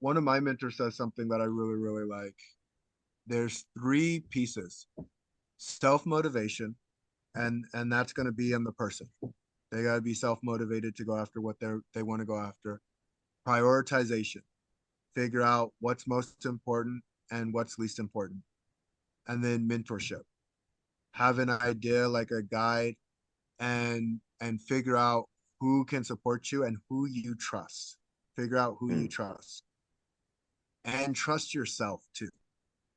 one of my mentors says something that I really, really like. There's three pieces: self-motivation, and that's going to be in the person. They got to be self-motivated to go after what they want to go after. Prioritization, figure out what's most important and what's least important. And then mentorship, have an idea like a guide, and figure out who can support you and who you trust. Figure out who you Mm. trust and trust yourself too.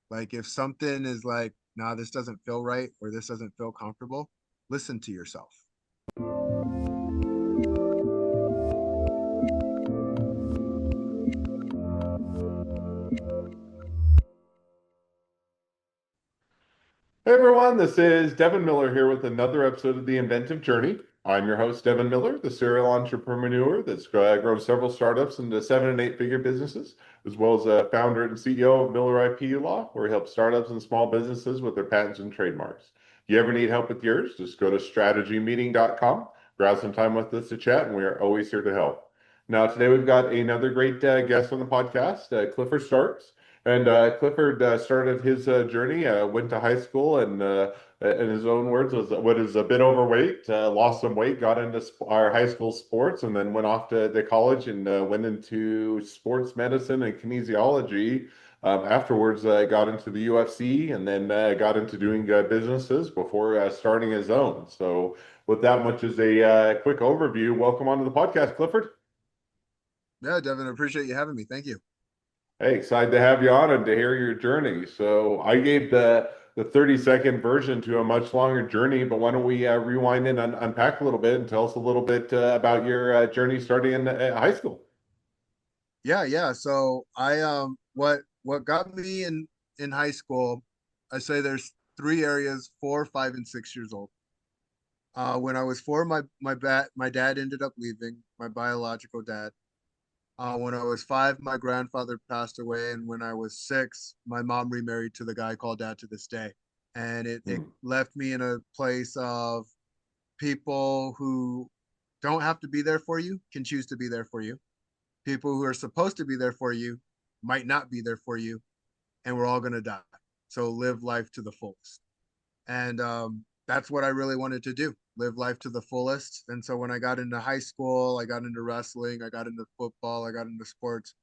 Like if something is like, nah, this doesn't feel right or this doesn't feel comfortable, listen to yourself. Hey everyone, this is Devin Miller here with another episode of The Inventive Journey. I'm your host, Devin Miller, the serial entrepreneur that's grown several startups into 7 and 8 figure businesses, as well as a founder and CEO of Miller IP Law, where he helps startups and small businesses with their patents and trademarks. If you ever need help with yours, just go to strategymeeting.com, grab some time with us to chat, and we are always here to help. Now, today we've got another great guest on the podcast, Clifford Starks. And Clifford started his journey, went to high school, and in his own words, was what is a bit overweight, lost some weight, got into our high school sports, and then went off to college and went into sports medicine and kinesiology. Afterwards, got into the UFC and then got into doing businesses before starting his own. So, with that much as a quick overview, welcome onto the podcast, Clifford. Yeah, Devin, I appreciate you having me. Thank you. Hey, excited to have you on and to hear your journey. So I gave the 30-second version to a much longer journey, but why don't we rewind and unpack a little bit and tell us a little bit about your journey starting in high school. Yeah. So what got me in high school, I say there's three areas: 4, 5, and 6 years old. When I was four, my dad ended up leaving, my biological dad. When I was five, my grandfather passed away, and when I was six, my mom remarried to the guy I call dad to this day. And it Hmm. left me in a place of people who don't have to be there for you, can choose to be there for you. People who are supposed to be there for you might not be there for you, and we're all gonna die. So live life to the fullest. And that's what I really wanted to do: live life to the fullest. And so when I got into high school, I got into wrestling, I got into football, I got into sports.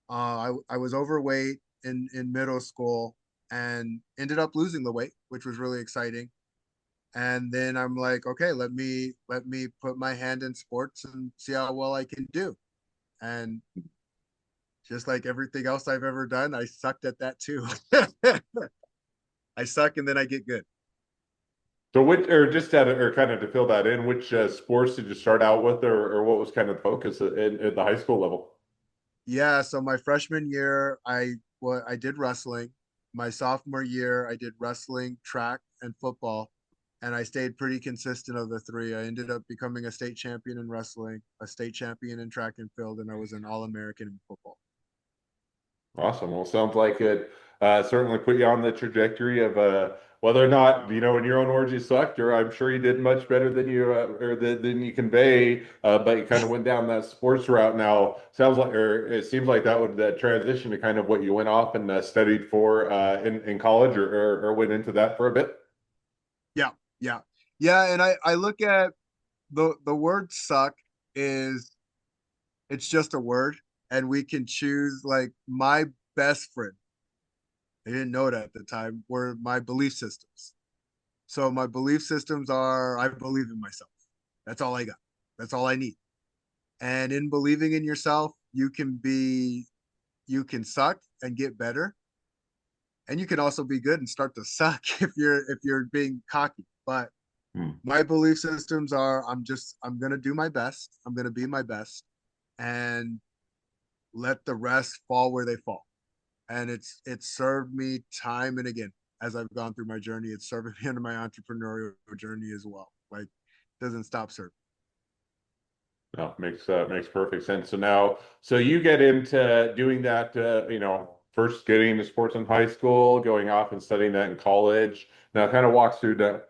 I was overweight in middle school and ended up losing the weight, which was really exciting. And then I'm like, okay, let me put my hand in sports and see how well I can do. And just like everything else I've ever done, I sucked at that too. I suck and then I get good. So which, or just at, or kind of to fill that in, which sports did you start out with, or what was kind of the focus at the high school level? Yeah, so my freshman year, I did wrestling. My sophomore year, I did wrestling, track, and football, and I stayed pretty consistent of the three. I ended up becoming a state champion in wrestling, a state champion in track and field, and I was an All-American in football. Awesome. Well, sounds like it certainly put you on the trajectory of whether or not, in your own words, you sucked, or I'm sure you did much better than you or than you convey, but you kind of went down that sports route. Now, sounds like, or it seems like that would transition to kind of what you went off and studied for in college, or went into that for a bit. Yeah, yeah, yeah. And I look at the word suck is it's just a word, and we can choose like my best friend. I didn't know it at the time, were my belief systems. So my belief systems are I believe in myself. That's all I got. That's all I need. And in believing in yourself, you can suck and get better. And you can also be good and start to suck if you're being cocky. But Hmm. my belief systems are I'm gonna do my best. I'm gonna be my best and let the rest fall where they fall. And it's served me time and again as I've gone through my journey. It's serving me into my entrepreneurial journey as well. Like doesn't stop serving. No, makes perfect sense. So now, so you get into doing that, first getting into sports in high school, going off and studying that in college. Now, kind of walks through the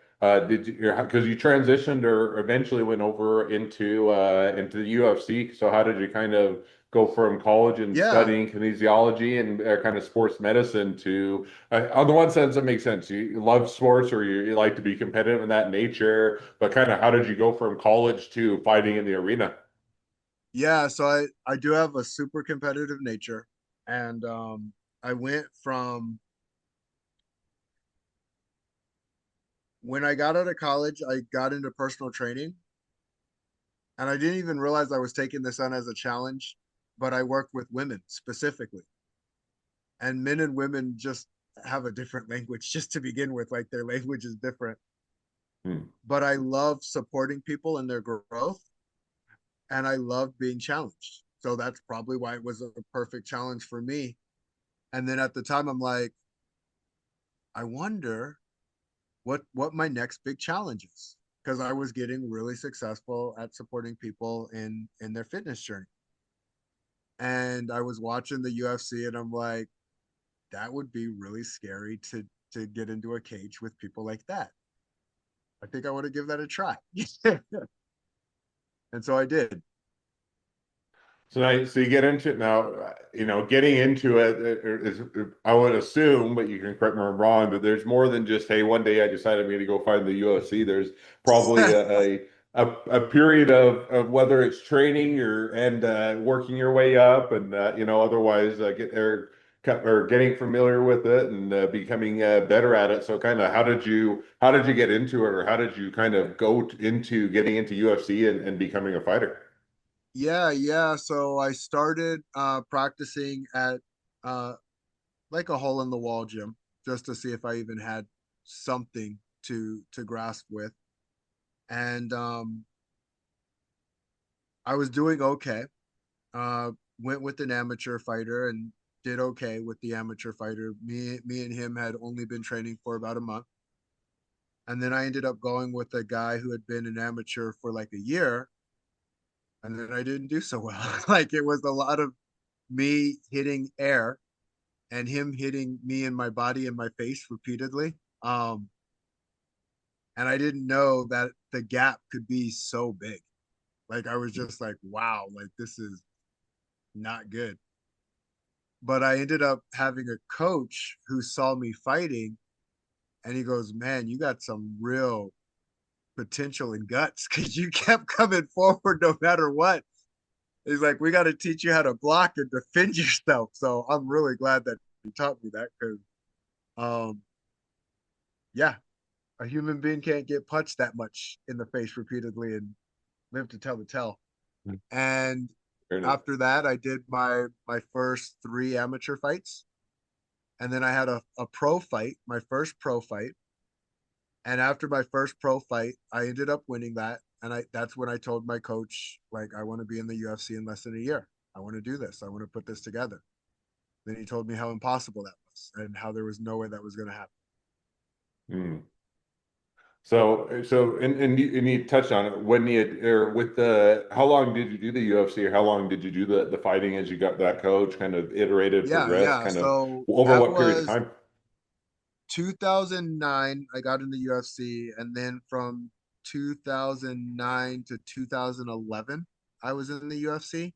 did you because you transitioned or eventually went over into the UFC. So how did you kind of go from college and Yeah, studying kinesiology and kind of sports medicine to, on the one sense, it makes sense. You love sports or you like to be competitive in that nature, but kind of how did you go from college to fighting in the arena? yeah. So I do have a super competitive nature, and I went from when I got out of college, I got into personal training, and I didn't even realize I was taking this on as a challenge, but I worked with women specifically, and men and women just have a different language just to begin with. Like their language is different, Hmm. but I love supporting people in their growth, and I love being challenged. So that's probably why it was a perfect challenge for me. And then at the time, I'm like, I wonder what my next big challenge is, because I was getting really successful at supporting people in their fitness journey. And I was watching the UFC, and I'm like, that would be really scary to get into a cage with people like that. I think I want to give that a try. And so I did. So now, so you get into it now, getting into it is, I would assume, but you can correct me if I'm wrong, that there's more than just, hey, one day I decided I'm going to go find the UFC. There's probably a period of whether it's training and working your way up and, otherwise or getting familiar with it and becoming better at it. So kind of how did you get into it or how did you kind of into getting into UFC and becoming a fighter? Yeah. So I started practicing at uh like a hole in the wall gym, just to see if I even had something to grasp with. And I was doing okay. Uh Went with an amateur fighter and did okay with the amateur fighter. Me and him had only been training for about a month. And then I ended up going with a guy who had been an amateur for like a year, and then I didn't do so well. Like it was a lot of me hitting air and him hitting me in my body and my face repeatedly. And I didn't know that the gap could be so big. Like I was just like, wow, like this is not good. But I ended up having a coach who saw me fighting, and he goes, man, you got some real potential and guts because you kept coming forward no matter what. He's like, we got to teach you how to block and defend yourself. So I'm really glad that he taught me that, because um yeah, a human being can't get punched that much in the face repeatedly and live to tell the tale. And Fair enough. after that, I did my first three amateur fights, and then I had a pro fight, my first pro fight. And after my first pro fight, I ended up winning that. And I that's when I told my coach, like, I want to be in the UFC in less than a year. I want to do this. I want to put this together. Then he told me how impossible that was and how there was no way that was going to happen. Hmm. And you touched on it when you or with the how long did you do the UFC or how long did you do the fighting as you got that coach kind of iterated, progressed, Yeah. kind of So over that what period of was time? 2009. I got in the UFC, and then from 2009 to 2011, I was in the UFC.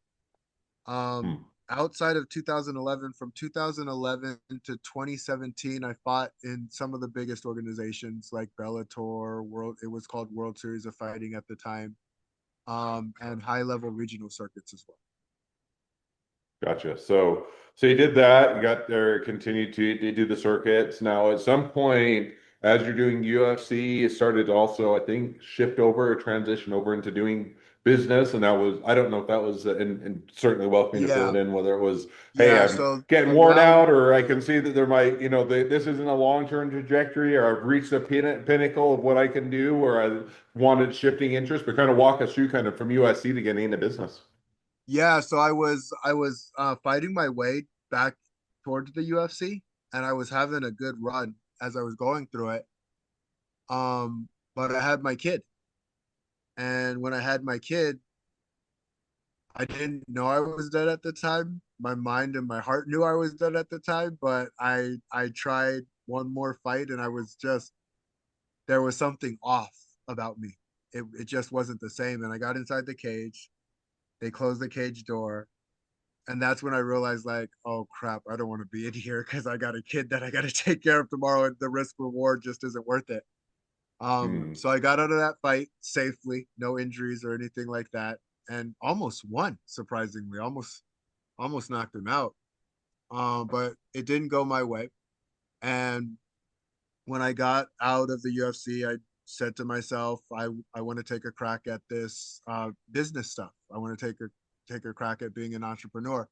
Um, Hmm. Outside of 2011, from 2011 to 2017, I fought in some of the biggest organizations like Bellator, World. It was called World Series of Fighting at the time, and high level regional circuits as well. Gotcha. So you did that, you got there, continued to do the circuits. Now, at some point, as you're doing UFC, it started to also, I think, shift over or transition over into doing business. And that was, I don't know if that was, and certainly welcome me to fill Yeah, it in, whether it was, hey, yeah. I'm So getting worn around, out, or I can see that there might, this isn't a long-term trajectory, or I've reached the pinnacle of what I can do, or I wanted shifting interest, but kind of walk us through kind of from USC to getting into business. yeah. So I was fighting my way back towards the UFC, and I was having a good run as I was going through it. But I had my kid, and when I had my kid, I didn't know I was dead at the time. My mind and my heart knew I was dead at the time, but I tried one more fight, and I was just there was something off about me. It just wasn't the same. And I got inside the cage. They closed the cage door, And that's when I realized, like, oh crap, I don't want to be in here because I got a kid that I got to take care of tomorrow, and the risk reward just isn't worth it. Hmm. So I got out of that fight safely, no injuries or anything like that, and almost won, surprisingly, almost knocked him out. But it didn't go my way. And when I got out of the UFC, I said to myself, I want to take a crack at this business stuff. I want to take a crack at being an entrepreneur.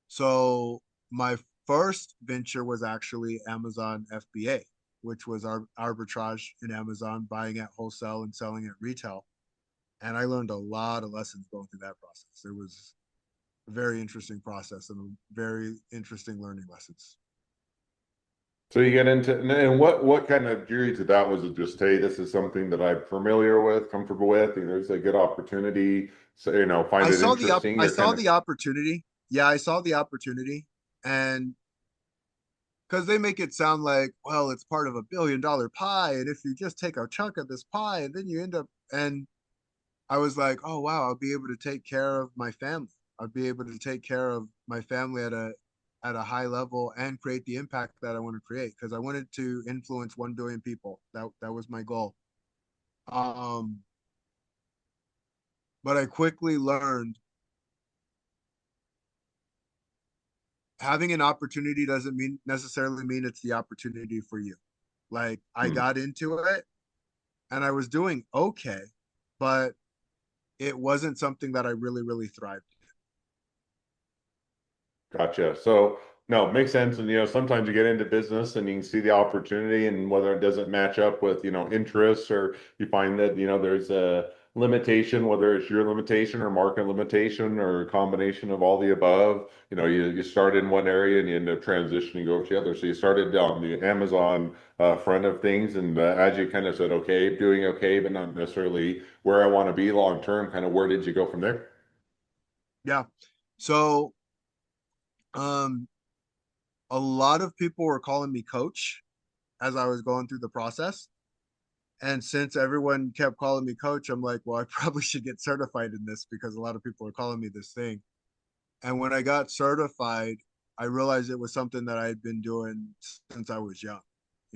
So my first venture was actually Amazon FBA, which was arbitrage in Amazon, buying at wholesale and selling at retail. And I learned a lot of lessons going through that process. It was a very interesting process and very interesting learning lessons. So you get into, and what kind of drew you to that? Was it just, hey, this is something that I'm familiar with, comfortable with, and there's a good opportunity, so find it interesting, I or saw kind of, the opportunity. Yeah, I saw the opportunity, and because they make it sound like, well, it's part of a $1 billion pie, and if you just take a chunk of this pie, and then you end up, and I was like, oh wow, I'll be able to take care of my family. I'll be able to take care of my family at a high level and create the impact that I want to create because I wanted to influence 1 billion people. That was my goal. Um, but I quickly learned having an opportunity doesn't mean necessarily mean it's the opportunity for you. Like I hmm. got into it and I was doing okay, but it wasn't something that I really thrived. Gotcha. So no, it makes sense. And sometimes you get into business and you can see the opportunity, and whether it doesn't match up with interests, or you find that there's a limitation, whether it's your limitation or market limitation or a combination of all the above. You start in one area and you end up transitioning over to the other. So you started on the Amazon front of things, and as you kind of said, okay, doing okay, but not necessarily where I want to be long term. Kind of where did you go from there? Yeah. So um a lot of people were calling me coach as I was going through the process. And since everyone kept calling me coach, I'm like, well, I probably should get certified in this because a lot of people are calling me this thing. And when I got certified, I realized it was something that I had been doing since I was young.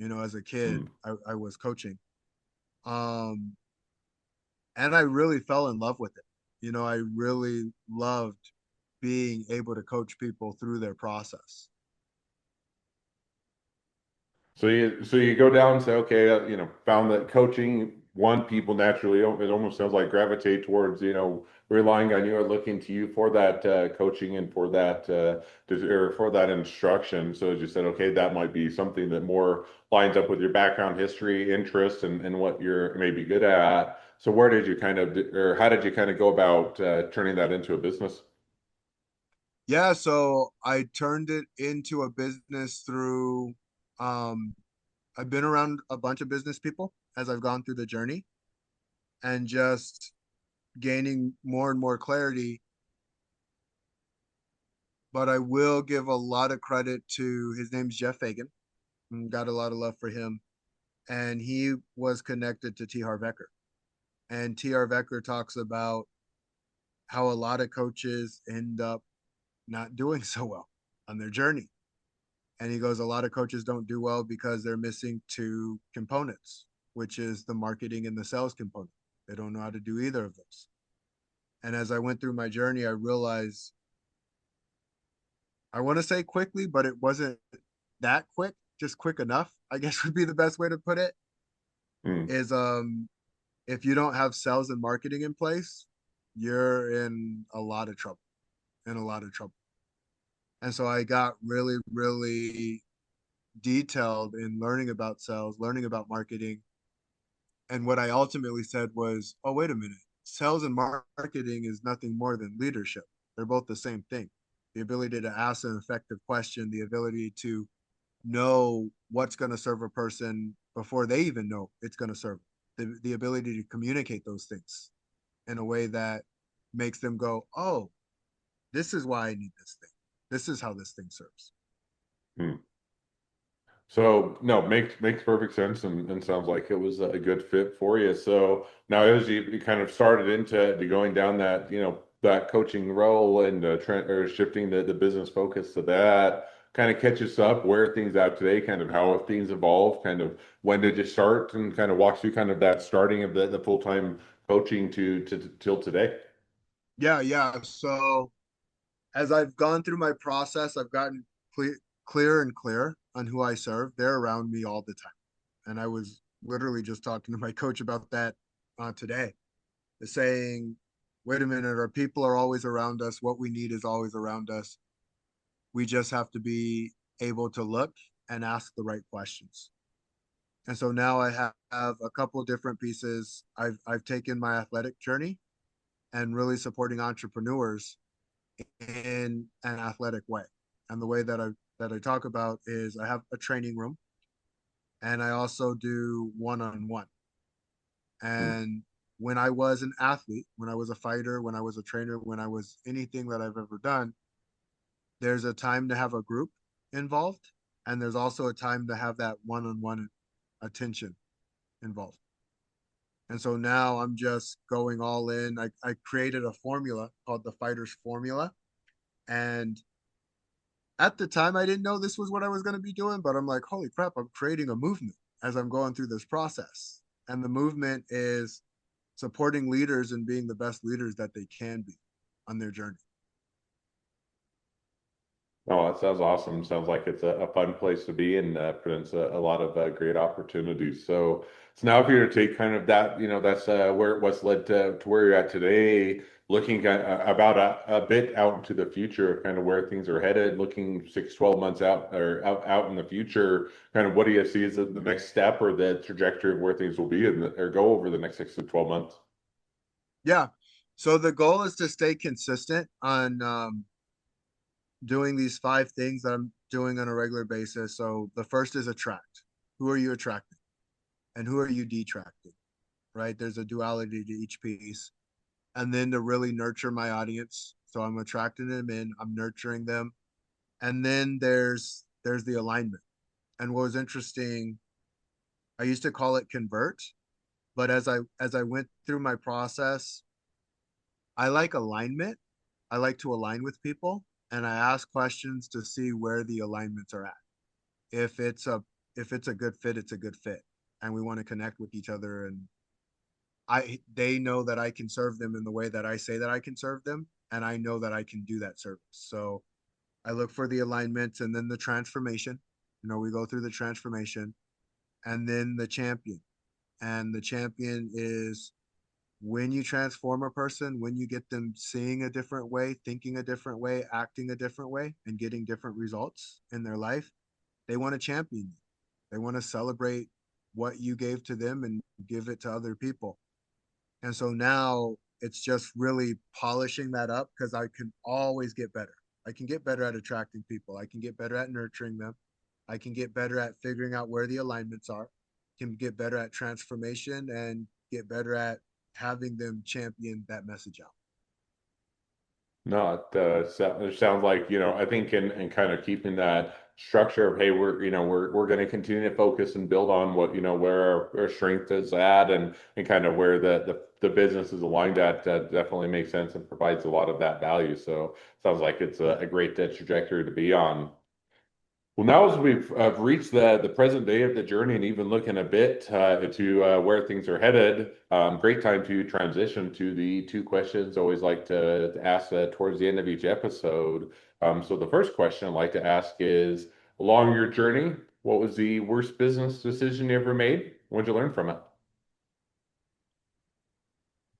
As a kid, Hmm. I was coaching. Um, and I really fell in love with it. I really loved being able to coach people through their process. So you go down and say, okay, found that coaching one people naturally, it almost sounds like gravitate towards, relying on you or looking to you for that coaching and for that or for that instruction. So as you said, okay, that might be something that more lines up with your background, history, interest, and what you're maybe good at. So where did you kind of, or how did you kind of go about turning that into a business? Yeah, so I turned it into a business through um I've been around a bunch of business people as I've gone through the journey and just gaining more and more clarity. But I will give a lot of credit to his name's Jeff Fagan. Got a lot of love for him. And he was connected to T. Harv Eker. And T. Harv Eker talks about how a lot of coaches end up not doing so well on their journey. And he goes, a lot of coaches don't do well because they're missing two components, which is the marketing and the sales component. They don't know how to do either of those. And as I went through my journey, I realized I want to say quickly, but it wasn't that quick, just quick enough, I guess would be the best way to put it. Hmm. Is if you don't have sales and marketing in place, you're in a lot of trouble, in a lot of trouble. And so I got really detailed in learning about sales, learning about marketing. And what I ultimately said was, oh, wait a minute. Sales and marketing is nothing more than leadership. They're both the same thing. The ability to ask an effective question, the ability to know what's going to serve a person before they even know it's going to serve them. The ability to communicate those things in a way that makes them go, oh, this is why I need this thing. This is how this thing serves. Hmm. So no, makes perfect sense, and sounds like it was a good fit for you. So now as you kind of started into going down that, that coaching role and or shifting the business focus to that kind of catch us up where things at today, kind of how things evolve, kind of when did you start, and kind of walk through kind of that starting of the full-time coaching to till today. Yeah, yeah. So as I've gone through my process, I've gotten clearer and clearer on who I serve. They're around me all the time. And I was literally just talking to my coach about that today, saying, wait a minute, our people are always around us. What we need is always around us. We just have to be able to look and ask the right questions. And so now I have a couple of different pieces. I've taken my athletic journey and really supporting entrepreneurs in an athletic way. And the way that I talk about is I have a training room and I also do one-on-one. And when I was an athlete, when I was a fighter, when I was a trainer, when I was anything that I've ever done, there's a time to have a group involved, and there's also a time to have that one-on-one attention involved. And so now I'm just going all in. I created a formula called the Fighter's Formula. And at the time, I didn't know this was what I was going to be doing, but I'm like, holy crap, I'm creating a movement as I'm going through this process. And the movement is supporting leaders and being the best leaders that they can be on their journey. Oh, that sounds awesome. Sounds like it's a fun place to be and presents a lot of great opportunities. So now if you were to take kind of that, that's where what's led to where you're at today, looking at about a bit out into the future, kind of where things are headed, looking 6, 12 months out or out in the future, kind of what do you see as the next step or the trajectory of where things will be or go over the next 6 to 12 months? Yeah. So the goal is to stay consistent on doing these 5 things that I'm doing on a regular basis. So the first is attract. Who are you attracting? And who are you detracting? Right? There's a duality to each piece. And then to really nurture my audience. So I'm attracting them in, I'm nurturing them. And then there's the alignment. And what was interesting, I used to call it convert, but as I went through my process, I like alignment. I like to align with people and I ask questions to see where the alignments are at. If it's a if it's a good fit, it's a good fit. And we want to connect with each other and they know that I can serve them in the way that I say that I can serve them and I know that I can do that service. So I look for the alignments and then the transformation. We go through the transformation and then the champion. And the champion is when you transform a person, when you get them seeing a different way, thinking a different way, acting a different way, and getting different results in their life, they want to champion you. They want to celebrate what you gave to them and give it to other people. And so now it's just really polishing that up because I can always get better. I can get better at attracting people. I can get better at nurturing them. I can get better at figuring out where the alignments are. Can get better at transformation and get better at having them champion that message out. No, it sounds like, I think in kind of keeping that structure of, hey, we're going to continue to focus and build on what, where our strength is at and kind of where the business is aligned at, definitely makes sense and provides a lot of that value. So sounds like it's a great trajectory to be on. Well, now as we've reached the present day of the journey and even looking a bit to where things are headed, great time to transition to the 2 questions I always like to ask towards the end of each episode. So the first question I'd like to ask is, along your journey, what was the worst business decision you ever made? What did you learn from it?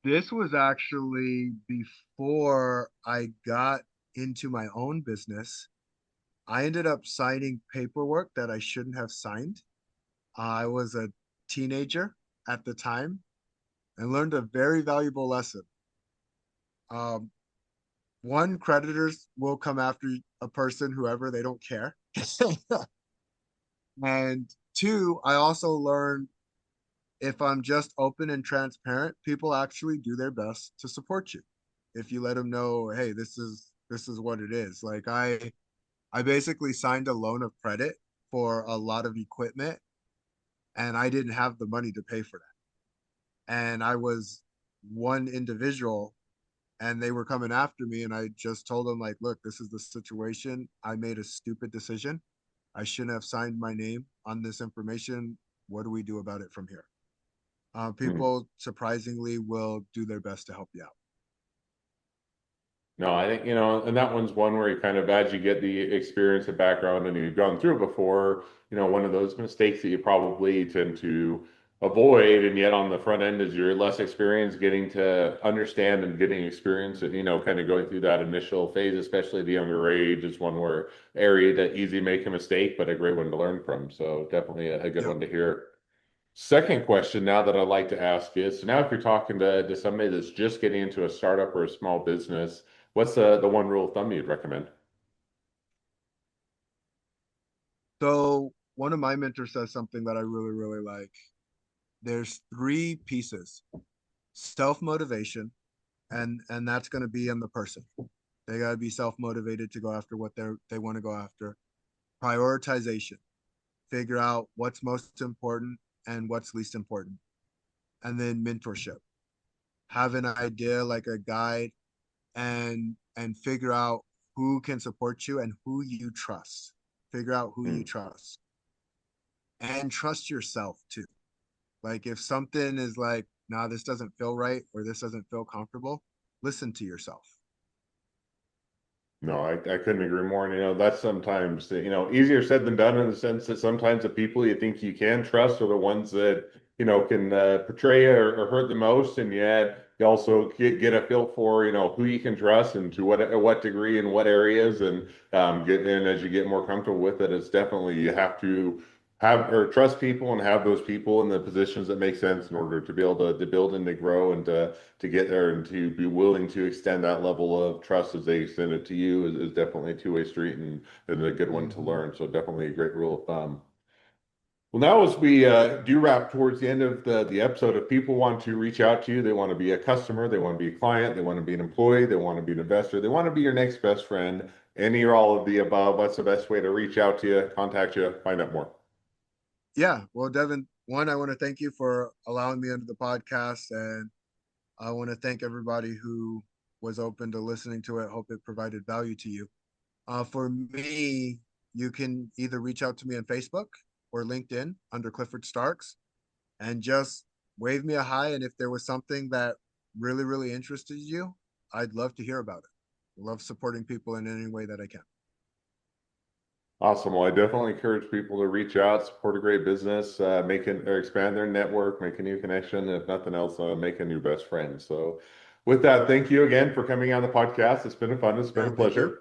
This was actually before I got into my own business. I ended up signing paperwork that I shouldn't have signed. I was a teenager at the time and learned a very valuable lesson. Um, One, creditors will come after a person, whoever, they don't care. And two, I also learned if I'm just open and transparent, people actually do their best to support you. If you let them know, hey, this is what it is. Like I basically signed a loan of credit for a lot of equipment and I didn't have the money to pay for that. And I was one individual and they were coming after me. And I just told them, like, look, this is the situation. I made a stupid decision. I shouldn't have signed my name on this information. What do we do about it from here? Hmm. People surprisingly will do their best to help you out. No, I think, and that one's one where you kind of, as you get the experience and background and you've gone through it before, one of those mistakes that you probably tend to avoid. And yet on the front end, as you're less experienced, getting to understand and getting experience and, kind of going through that initial phase, especially at the younger age, is one where area that easy make a mistake, but a great one to learn from. So definitely a good Yep. one to hear. Second question now that I'd like to ask is, so now if you're talking to somebody that's just getting into a startup or a small business, what's the one rule of thumb you'd recommend? So one of my mentors says something that I really, really like. There's three pieces: self motivation, and that's going to be in the person. They got to be self motivated to go after what they want to go after. Prioritization, figure out what's most important and what's least important. And then mentorship, have an idea like a guide, and figure out who can support you and who you trust. Figure out who you Hmm. trust, and trust yourself too. Like if something is like, nah, this doesn't feel right or this doesn't feel comfortable, listen to yourself. No, I couldn't agree more. And, that's sometimes, easier said than done in the sense that sometimes the people you think you can trust are the ones that, can portray you or hurt the most. And yet you also get a feel for, who you can trust and to what degree and what areas. And get in as you get more comfortable with it, it's definitely you have to have or trust people and have those people in the positions that make sense in order to be able to build and to grow and to get there and to be willing to extend that level of trust as they extend it to you is definitely a two-way street and a good one to Mm-hmm. learn. So definitely a great rule of thumb. Well, now as we do wrap towards the end of the episode, if people want to reach out to you, they want to be a customer, they want to be a client, they want to be an employee, they want to be an investor, they want to be your next best friend, any or all of the above, what's the best way to reach out to you, contact you, find out more? Yeah. Well, Devin, one, I want to thank you for allowing me into the podcast. And I want to thank everybody who was open to listening to it. Hope it provided value to you. For me, you can either reach out to me on Facebook or LinkedIn under Clifford Starks and just wave me a hi. And if there was something that really, really interested you, I'd love to hear about it. I love supporting people in any way that I can. Awesome. Well, I definitely encourage people to reach out, support a great business, make it or expand their network, make a new connection. If nothing else, make a new best friend. So, with that, thank you again for coming on the podcast. It's been a fun. It's been a Yeah. Thank you. pleasure.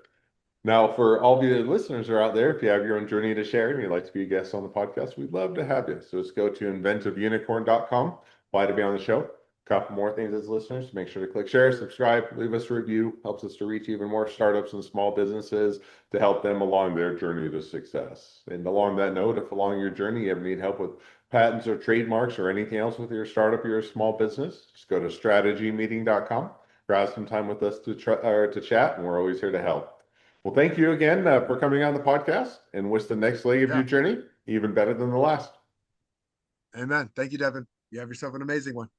Now, for all of you listeners who are out there, if you have your own journey to share and you'd like to be a guest on the podcast, we'd love to have you. So just go to inventiveunicorn.com, apply to be on the show. A couple more things as listeners. Make sure to click share, subscribe, leave us a review. Helps us to reach even more startups and small businesses to help them along their journey to success. And along that note, if along your journey you ever need help with patents or trademarks or anything else with your startup or your small business, just go to strategymeeting.com, grab some time with us to chat, and we're always here to help. Well, thank you again for coming on the podcast and wish the next leg of your Yeah. journey even better than the last. Amen. Thank you, Devin. You have yourself an amazing one.